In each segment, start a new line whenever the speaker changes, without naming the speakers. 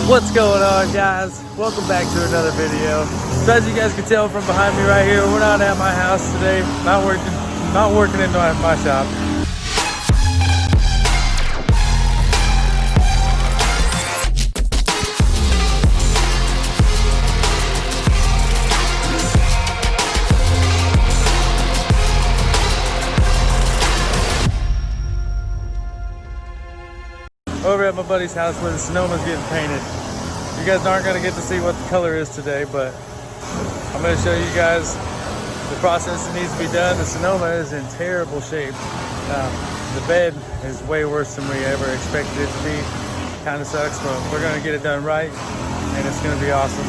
What's going on, guys? Welcome back to another video. So as you guys can tell from behind me right here, we're not at my house today. Not working in my shop. Over at my buddy's house where the Sonoma's getting painted. You guys aren't going to get to see what the color is today, but I'm going to show you guys the process that needs to be done. The Sonoma is in terrible shape. The bed is way worse than we ever expected it to be. Kind of sucks, but we're going to get it done right, and it's going to be awesome.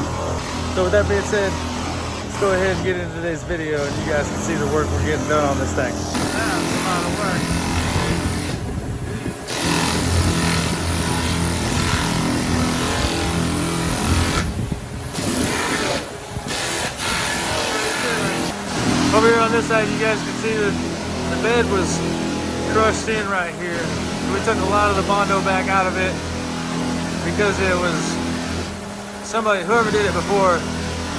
So with that being said, let's go ahead and get into today's video, and you guys can see the work we're getting done on this thing. That's a lot of work. Over here on this side, you guys can see that the bed was crushed in right here. We took a lot of the Bondo back out of it because it was whoever did it before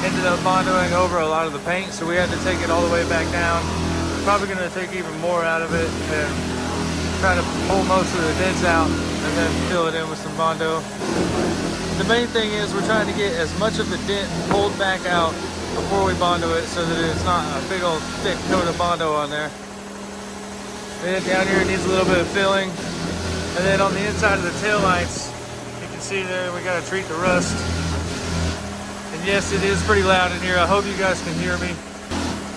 ended up Bondoing over a lot of the paint, so we had to take it all the way back down. We're probably going to take even more out of it and try to pull most of the dents out and then fill it in with some Bondo. The main thing is we're trying to get as much of the dent pulled back out before we Bondo it so that it's not a big old thick coat of Bondo on there. Then down here it needs a little bit of filling. And then on the inside of the tail lights, you can see there we got to treat the rust. And yes, it is pretty loud in here. I hope you guys can hear me.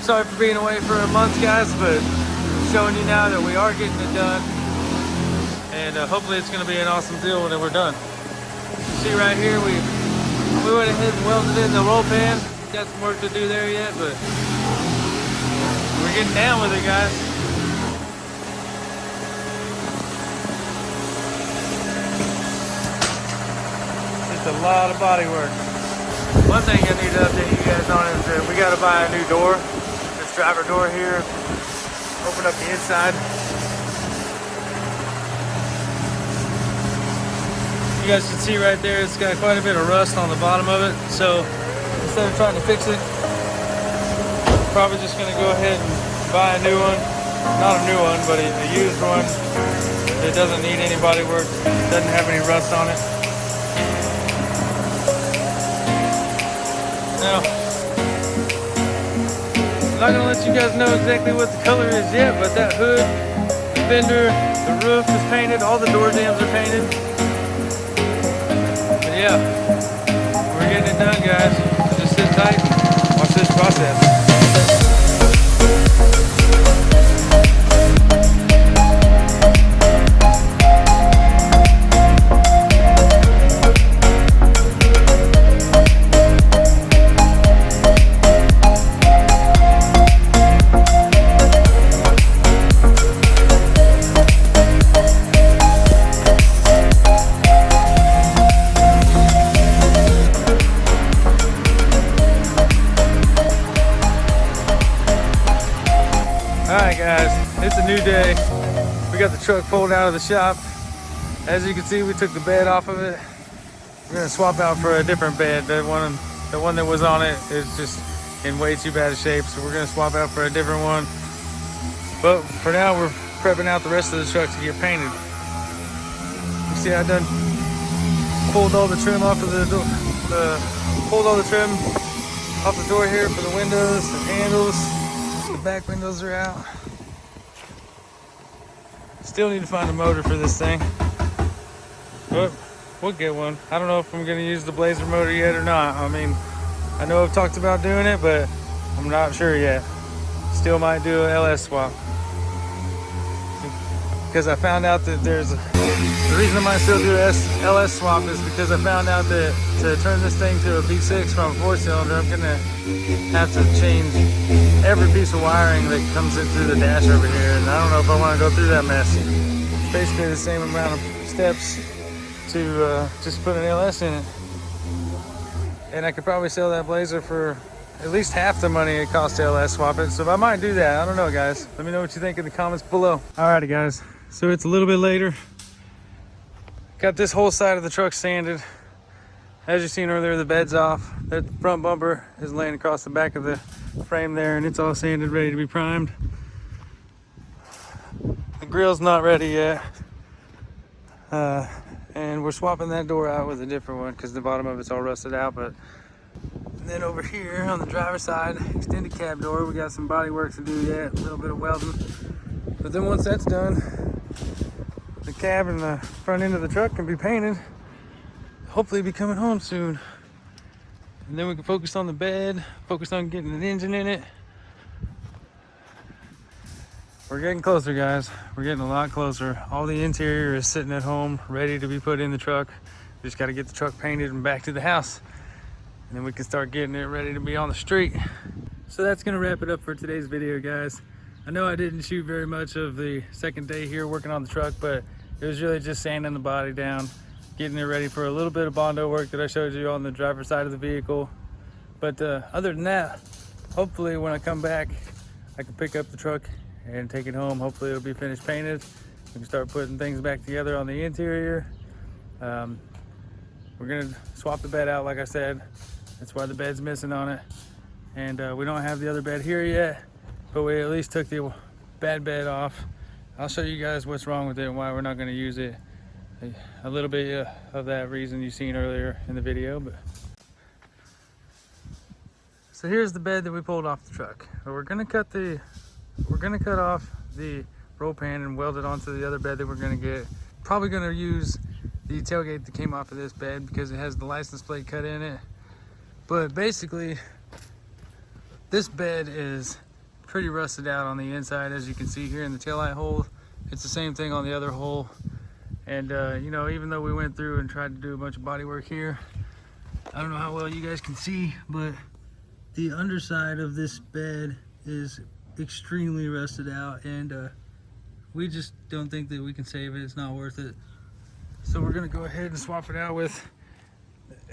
Sorry for being away for a month, guys, but I'm showing you now that we are getting it done. And hopefully it's going to be an awesome deal when we're done. See right here, we went ahead and welded in the roll pan. Got some work to do there yet, but we're getting down with it, guys. Just a lot of body work. One thing I need to update you guys on is that we got to buy a new door. This driver door here. Open up the inside. You guys can see right there, it's got quite a bit of rust on the bottom of it. So instead of trying to fix it, probably just going to go ahead and buy a new one. Not a new one, but a used one that doesn't need any body work, doesn't have any rust on it. Now, I'm not going to let you guys know exactly what the color is yet, but that hood, the fender, the roof is painted, all the door jambs are painted. But yeah, we're getting it done, guys. Just sit tight and watch this process. Alright guys, it's a new day. We got the truck pulled out of the shop. As you can see, we took the bed off of it. We're gonna swap out for a different bed. The one that was on it is just in way too bad a shape, so we're gonna swap out for a different one. But for now, we're prepping out the rest of the truck to get painted. You see, I done pulled all the trim off of the door, pulled all the trim off the door here for the windows, the handles. The back windows are out. Still need to find a motor for this thing, but we'll get one. I don't know if I'm going to use the Blazer motor yet or not. I mean, I know I've talked about doing it, but I'm not sure yet. Still might do an LS swap, because I found out that the reason I might still do an LS swap is because I found out that to turn this thing to a V6 from a 4-cylinder, I'm gonna have to change every piece of wiring that comes in through the dash over here, and I don't know if I want to go through that mess. It's basically the same amount of steps to just put an LS in it, and I could probably sell that Blazer for at least half the money it costs to LS swap it. So I might do that. I don't know, guys. Let me know what you think in the comments below. Alrighty guys, so it's a little bit later. Got this whole side of the truck sanded. As you seen earlier, the bed's off. That front bumper is laying across the back of the frame there, and it's all sanded, ready to be primed. The grill's not ready yet. And we're swapping that door out with a different one because the bottom of it's all rusted out. But then over here on the driver's side, extended cab door, we got some body work to do yet, a little bit of welding. But then once that's done, the cab and the front end of the truck can be painted. Hopefully be coming home soon. And then we can focus on the bed, focus on getting an engine in it. We're getting closer, guys. We're getting a lot closer. All the interior is sitting at home, ready to be put in the truck. We just got to get the truck painted and back to the house. And then we can start getting it ready to be on the street. So that's gonna wrap it up for today's video, guys. I know I didn't shoot very much of the second day here working on the truck, but it was really just sanding the body down, getting it ready for a little bit of Bondo work that I showed you on the driver's side of the vehicle. But other than that, hopefully when I come back, I can pick up the truck and take it home. Hopefully it'll be finished painted. We can start putting things back together on the interior. We're gonna swap the bed out, like I said. That's why the bed's missing on it. And we don't have the other bed here yet, but we at least took the bad bed off. I'll show you guys what's wrong with it and why we're not gonna use it. A little bit of that reason you've seen earlier in the video. But so here's the bed that we pulled off the truck. We're gonna cut off the roll pan and weld it onto the other bed that we're gonna get. Probably gonna use the tailgate that came off of this bed because it has the license plate cut in it. But basically, this bed is pretty rusted out on the inside, as you can see here in the taillight hole. It's the same thing on the other hole. And you know, even though we went through and tried to do a bunch of body work here, I don't know how well you guys can see, but the underside of this bed is extremely rusted out, and we just don't think that we can save it. It's not worth it. So we're gonna go ahead and swap it out with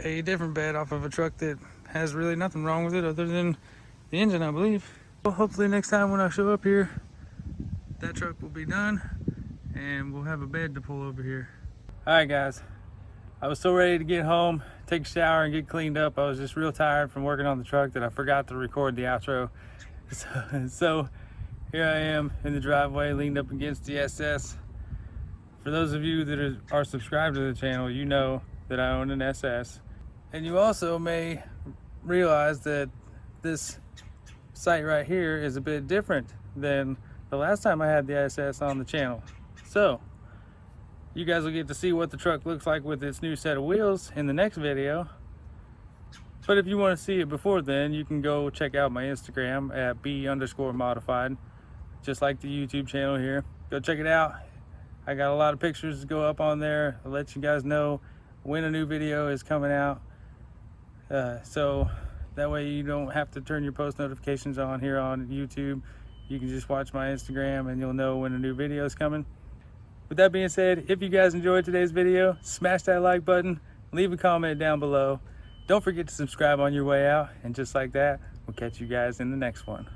a different bed off of a truck that has really nothing wrong with it other than the engine, I believe. Well, hopefully next time when I show up here, that truck will be done and we'll have a bed to pull over here. All right, guys, I was so ready to get home, take a shower and get cleaned up. I was just real tired from working on the truck that I forgot to record the outro. So here I am in the driveway, leaned up against the SS. For those of you that are subscribed to the channel, you know that I own an SS. And you also may realize that this sight right here is a bit different than the last time I had the SS on the channel. So you guys will get to see what the truck looks like with its new set of wheels in the next video. But if you want to see it before then, you can go check out my Instagram at b_modified, just like the YouTube channel here. Go check it out. I got a lot of pictures to go up on there. I'll let you guys know when a new video is coming out. So that way you don't have to turn your post notifications on here on YouTube. You can just watch my Instagram and you'll know when a new video is coming. With that being said, if you guys enjoyed today's video, smash that like button, leave a comment down below. Don't forget to subscribe on your way out. And just like that, we'll catch you guys in the next one.